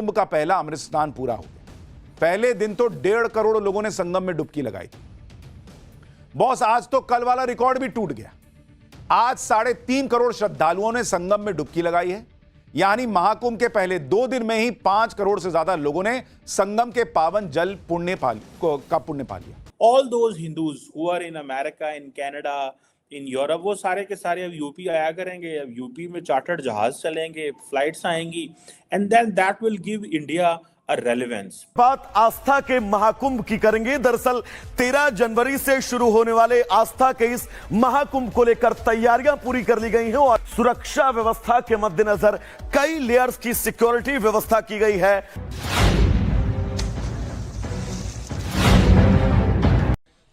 महाकुंभ का पहला अमृत स्नान पूरा हो गया। पहले दिन तो 1.5 करोड़ लोगों ने संगम में डुबकी लगाई थी। बॉस, आज तो कल वाला रिकॉर्ड भी टूट गया। आज 3.5 करोड़ श्रद्धालुओं ने संगम में डुबकी लगाई है। यानी महाकुंभ के पहले 2 दिन में ही 5 करोड़ से ज्यादा लोगों ने संगम के पावन जल पुण्य पा लिया। All those Hindus who are in America, in Canada, in Europe, वो सारे के सारे अब यूपी आया करेंगे। अब यूपी में चार्टर्ड जहाज चलेंगे, फ्लाइट्स आएंगी, and then that will give India a relevance। बात आस्था के महाकुंभ की करेंगे। दरअसल 13 जनवरी से शुरू होने वाले आस्था के इस महाकुंभ को लेकर तैयारियां पूरी कर ली गई हैं और सुरक्षा व्यवस्था के मद्देनजर कई लेयर्स की सिक्योरिटी व्यवस्था की गई है।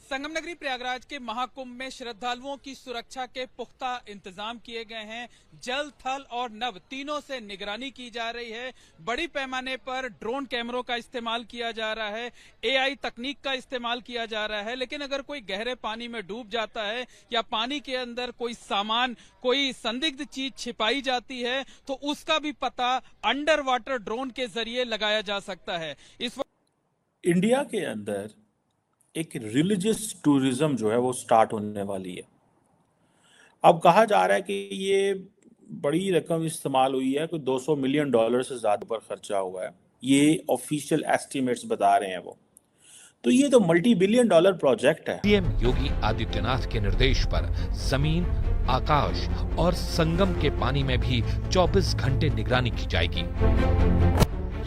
संगम नगरी प्रयागराज के महाकुंभ में श्रद्धालुओं की सुरक्षा के पुख्ता इंतजाम किए गए हैं। जल, थल और नभ तीनों से निगरानी की जा रही है। बड़ी पैमाने पर ड्रोन कैमरों का इस्तेमाल किया जा रहा है, एआई तकनीक का इस्तेमाल किया जा रहा है। लेकिन अगर कोई गहरे पानी में डूब जाता है या पानी के अंदर कोई सामान, कोई संदिग्ध चीज छिपाई जाती है, तो उसका भी पता अंडर वाटर ड्रोन के जरिए लगाया जा सकता है। इस वक्त इंडिया के अंदर एक रिलीजियस टूरिज्म जो है वो स्टार्ट होने वाली है। अब कहा जा रहा है कि ये बड़ी रकम इस्तेमाल हुई है, कोई $200 मिलियन से ज्यादा पर खर्चा हुआ है। ये ऑफिशियल एस्टिमेट्स बता रहे हैं वो। तो ये तो $multi-billion प्रोजेक्ट है। सीएम योगी आदित्यनाथ के निर्देश पर जमीन, आकाश और संगम के पानी में भी 24 घंटे निगरानी की जाएगी।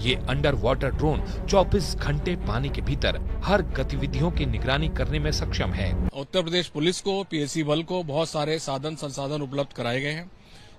ये अंडर वाटर ड्रोन 24 घंटे पानी के भीतर हर गतिविधियों की निगरानी करने में सक्षम है। उत्तर प्रदेश पुलिस को, पीएससी बल को बहुत सारे साधन संसाधन उपलब्ध कराए गए हैं।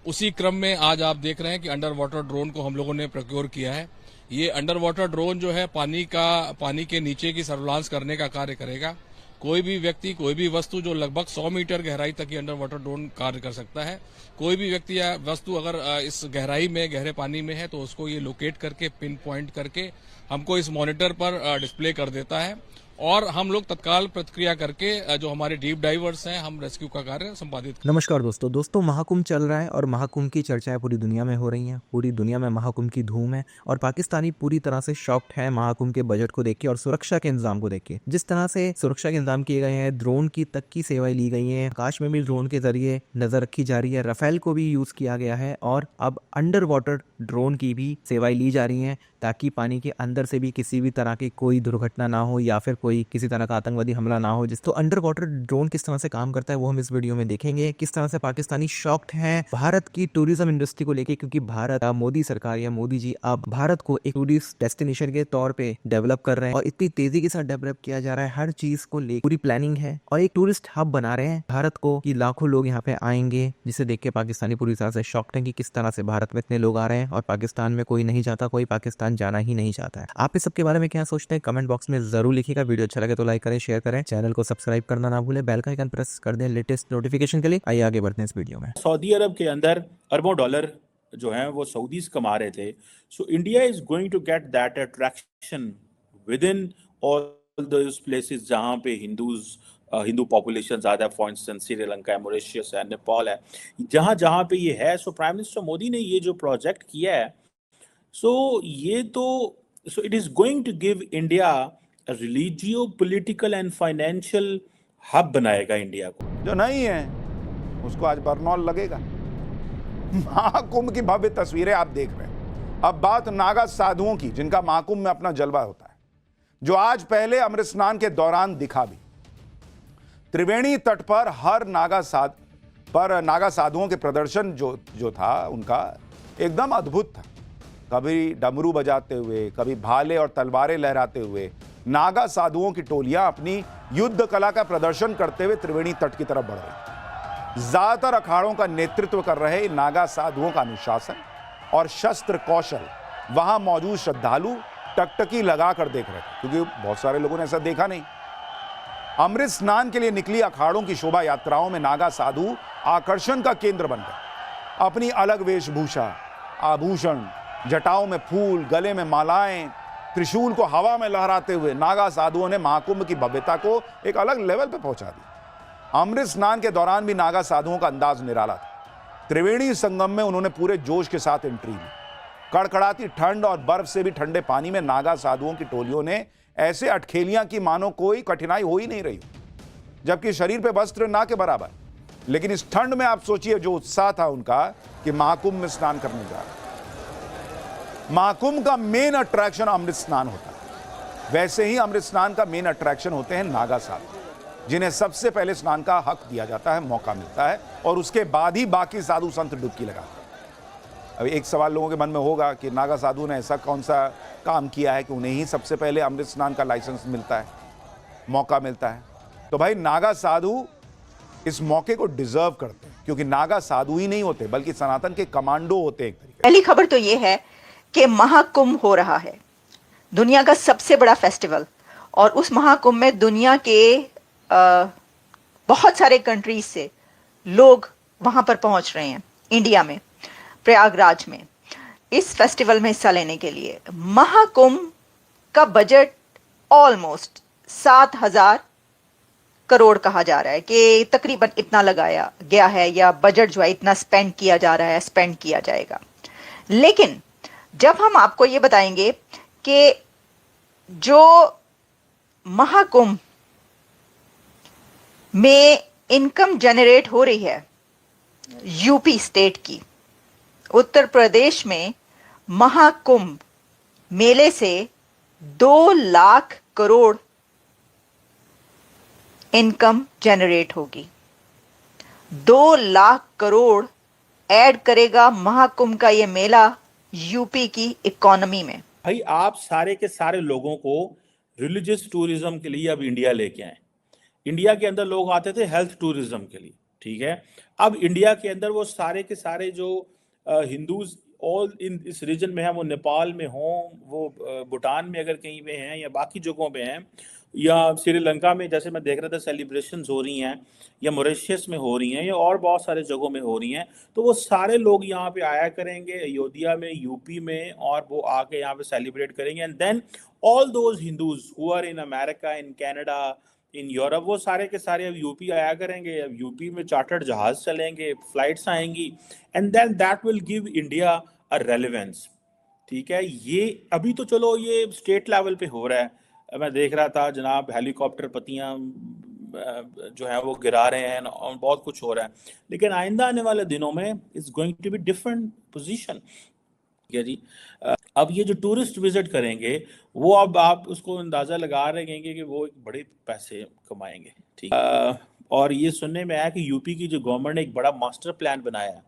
उसी क्रम में आज आप देख रहे हैं कि अंडर वाटर ड्रोन को हम लोगों ने प्रोक्योर किया है। ये अंडर वाटर ड्रोन जो है पानी के नीचे की सर्विलांस करने का कार्य करेगा। कोई भी व्यक्ति, कोई भी वस्तु जो लगभग 100 मीटर गहराई तक ये अंडर वाटर ड्रोन कार्य कर सकता है। कोई भी व्यक्ति या वस्तु अगर इस गहराई में, गहरे पानी में है, तो उसको ये लोकेट करके, पिन पॉइंट करके हमको इस मॉनिटर पर डिस्प्ले कर देता है और हम लोग तत्काल प्रतिक्रिया करके जो हमारे डीप डाइवर्स हैं, हम रेस्क्यू का कार्य संपादित। नमस्कार दोस्तों, महाकुंभ चल रहा है और महाकुंभ की चर्चाएं पूरी दुनिया में हो रही हैं। पूरी दुनिया में महाकुंभ की धूम है और पाकिस्तानी पूरी तरह से शॉक्ड है महाकुंभ के बजट को देख के और सुरक्षा के इंतजाम को देख के। जिस तरह से सुरक्षा के इंतजाम किए गए हैं, ड्रोन की तक की सेवाएं ली गई है, आकाश में भी ड्रोन के जरिए नजर रखी जा रही है, राफेल को भी यूज किया गया है और अब अंडर वाटर ड्रोन की भी सेवाएं ली जा रही है ताकि पानी के अंदर से भी किसी भी तरह की कोई दुर्घटना ना हो या फिर कोई किसी तरह का आतंकवादी हमला ना हो। तो अंडर वाटर ड्रोन किस तरह से काम करता है वो हम इस वीडियो में देखेंगे। किस तरह से पाकिस्तानी शॉक्ड हैं भारत की टूरिज्म इंडस्ट्री को लेके, क्योंकि भारत, मोदी सरकार या मोदी जी अब भारत को एक टूरिस्ट डेस्टिनेशन के तौर पे डेवलप कर रहे हैं और इतनी तेजी के साथ डेवलप किया जा रहा है। हर चीज को लेकर पूरी प्लानिंग है और एक टूरिस्ट हब बना रहे हैं भारत को कि लाखों लोग यहाँ पे आएंगे, जिसे देख के पाकिस्तानी पूरी तरह से शॉक्ड है कि किस तरह से भारत में इतने लोग आ रहे हैं और पाकिस्तान में कोई नहीं चाहता, कोई पाकिस्तान जाना ही नहीं चाहता है। आप इस सब के बारे में क्या सोचते हैं कमेंट बॉक्स में जरूर लिखिएगा। वीडियो अच्छा लगे तो लाइक करें, शेयर करें, चैनल को सब्सक्राइब करना ना भूलें, बेल का आइकन प्रेस कर दें लेटेस्ट नोटिफिकेशन के लिए। आइए आगे बढ़ते हैं इस वीडियो में। सऊदी अरब के अंदर अरबों डॉलर जो है वो सऊदीज कमा रहे थे। So India is going to get that attraction with in all those places जहाँ पे हिंदू पॉपुलेशन ज़्यादा है। फॉर इंस्टेंस श्रीलंका है, मॉरिशस है, नेपाल है, जहाँ जहाँ पे ये है। सो प्राइम मिनिस्टर मोदी ने ये जो प्रोजेक्ट किया है, so it is going to give India religio political and financial hub बनाएगा इंडिया को। जो नहीं है उसको आज बरनौल लगेगा। महाकुंभ की भव्य तस्वीरें आप देख रहे हैं। अब बात नागा साधुओं की, जिनका महाकुंभ में अपना जलवा होता है, जो आज पहले अमृत स्नान के दौरान दिखा भी। त्रिवेणी तट पर हर नागा साधुओं के प्रदर्शन जो था उनका एकदम अद्भुत था। कभी डमरू बजाते हुए, कभी भाले और तलवारें लहराते हुए नागा साधुओं की टोलियां अपनी युद्ध कला का प्रदर्शन करते हुए त्रिवेणी तट की तरफ बढ़ रही। ज्यादातर अखाड़ों का नेतृत्व कर रहे नागा साधुओं का अनुशासन और शस्त्र कौशल वहां मौजूद श्रद्धालु टकटकी लगाकर देख रहे थे, क्योंकि बहुत सारे लोगों ने ऐसा देखा नहीं। अमृत स्नान के लिए निकली अखाड़ों की शोभा यात्राओं में नागा साधु आकर्षण का केंद्र बन गए। अपनी अलग वेशभूषा, आभूषण, जटाओं में फूल, गले में मालाएं, त्रिशूल को हवा में लहराते हुए नागा साधुओं ने महाकुंभ की भव्यता को एक अलग लेवल पर पहुंचा दिया। अमृत स्नान के दौरान भी नागा साधुओं का अंदाज निराला था। त्रिवेणी संगम में उन्होंने पूरे जोश के साथ एंट्री ली। कड़कड़ाती ठंड और बर्फ से भी ठंडे पानी में नागा साधुओं की टोलियों ने ऐसे अटखेलियां की मानो कोई कठिनाई हो ही नहीं रही, जबकि शरीर पे वस्त्र ना के बराबर। लेकिन इस ठंड में आप सोचिए जो उत्साह था उनका कि महाकुंभ में स्नान करने जा रहे। महाकुंभ का मेन अट्रैक्शन अमृत स्नान होता है, वैसे ही अमृत स्नान का मेन अट्रैक्शन होते हैं नागा साधु, जिन्हें सबसे पहले स्नान का हक दिया जाता है, मौका मिलता है, और उसके बाद ही बाकी साधु संत डुबकी लगाते हैं। अब एक सवाल लोगों के मन में होगा कि नागा साधु ने ऐसा कौन सा काम किया है कि उन्हें ही सबसे पहले अमृत स्नान का लाइसेंस मिलता है, मौका मिलता है। तो भाई नागा साधु इस मौके को डिजर्व करते हैं, क्योंकि नागा साधु ही नहीं होते बल्कि सनातन के कमांडो होते हैं एक तरीके। पहली खबर तो ये है कि महाकुंभ हो रहा है, दुनिया का सबसे बड़ा फेस्टिवल, और उस महाकुंभ में दुनिया के बहुत सारे कंट्रीज से लोग वहां पर पहुंच रहे हैं। इंडिया में प्रयागराज में इस फेस्टिवल में हिस्सा लेने के लिए महाकुंभ का बजट ऑलमोस्ट 7,000 करोड़ कहा जा रहा है कि तकरीबन इतना लगाया गया है, या बजट जो है इतना स्पेंड किया जा रहा है, स्पेंड किया जाएगा। लेकिन जब हम आपको ये बताएंगे कि जो महाकुंभ में इनकम जनरेट हो रही है यूपी स्टेट की, उत्तर प्रदेश में महाकुंभ मेले से 2 लाख करोड़ इनकम जनरेट होगी। 2 लाख करोड़ ऐड करेगा महाकुंभ का ये मेला यूपी की इकोनॉमी में। भाई आप सारे के सारे लोगों को रिलीजियस टूरिज्म के लिए अब इंडिया लेके आए। इंडिया के अंदर लोग आते थे हेल्थ टूरिज्म के लिए, ठीक है। अब इंडिया के अंदर वो सारे के सारे जो हिंदूज ऑल इन इस रीजन में है, वो नेपाल में हों, वो भूटान में अगर कहीं पे हैं, या बाकी जगहों पे हैं, या श्रीलंका में जैसे मैं देख रहा था सेलिब्रेशंस हो रही हैं, या मॉरिशस में हो रही हैं, या और बहुत सारे जगहों में हो रही हैं, तो वो सारे लोग यहाँ पे आया करेंगे अयोध्या में, यूपी में, और वो आके यहाँ पे सेलिब्रेट करेंगे। And then all those Hindus who are in America, in Canada, in Europe, वो सारे के सारे अब यूपी आया करेंगे। अब यूपी में चार्टर्ड जहाज चलेंगे, फ्लाइट्स आएंगी, and then that will give India a relevance, ठीक है। ये अभी तो चलो ये स्टेट लेवल पे हो रहा है, मैं देख रहा था जनाब हेलीकॉप्टर पत्तियां जो है वो गिरा रहे हैं और बहुत कुछ हो रहा है, लेकिन आइंदा आने वाले दिनों में it's going to be different position, ठीक है जी। अब ये जो टूरिस्ट विजिट करेंगे वो अब आप उसको अंदाजा लगा रहे हैं कि वो एक बड़े पैसे कमाएंगे, ठीक है। और ये सुनने में आया कि यूपी की जो गवर्नमेंट ने एक बड़ा मास्टर प्लान बनाया है,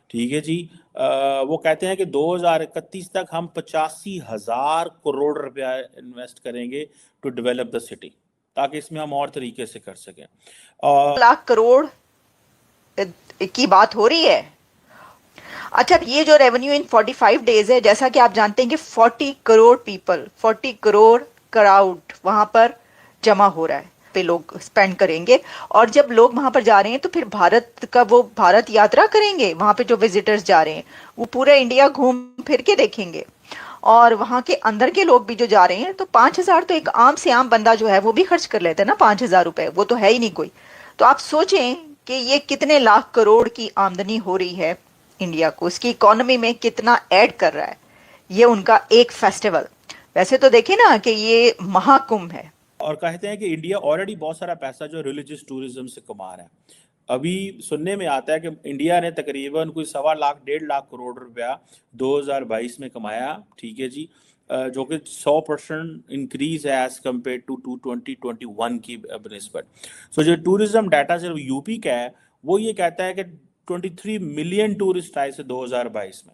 ठीक है जी। वो कहते हैं कि 2031 तक हम 85,000 करोड़ रुपया इन्वेस्ट करेंगे टू डेवलप द सिटी, ताकि इसमें हम और तरीके से कर सकें। 2 लाख करोड़ की बात हो रही है। अच्छा, ये जो रेवेन्यू इन 45 डेज है, जैसा कि आप जानते हैं कि 40 करोड़ पीपल, 40 करोड़ क्राउड वहां पर जमा हो रहा है, पे लोग स्पेंड करेंगे। और जब लोग वहां पर जा रहे हैं तो फिर भारत यात्रा करेंगे। वहां पे जो विजिटर्स जा रहे हैं वो पूरा इंडिया घूम फिर के देखेंगे, और वहां के अंदर के लोग भी जो जा रहे हैं, तो 5,000 तो एक आम से आम बंदा जो है वो भी खर्च कर लेता है ना, 5,000 रुपए, वो तो है ही नहीं कोई। तो आप सोचें कि ये कितने लाख करोड़ की आमदनी हो रही है इंडिया को, इसकी इकोनॉमी में कितना ऐड कर रहा है ये उनका एक फेस्टिवल। वैसे तो देखें ना कि ये महाकुंभ है, और कहते हैं कि इंडिया ऑलरेडी बहुत सारा पैसा जो रिलीजियस टूरिज्म से कमा रहा है। अभी सुनने में आता है कि इंडिया ने तकरीबन कोई 1.25 लाख 1.5 लाख करोड़ रुपया 2022 में कमाया, ठीक है जी, जो कि 100% इंक्रीज है एज कम्पेयर टू 2021 की बनिस्बत। सो जो टूरिज्म डाटा सिर्फ यूपी का है, वो ये कहता है कि 23 मिलियन टूरिस्ट आए थे 2022 में।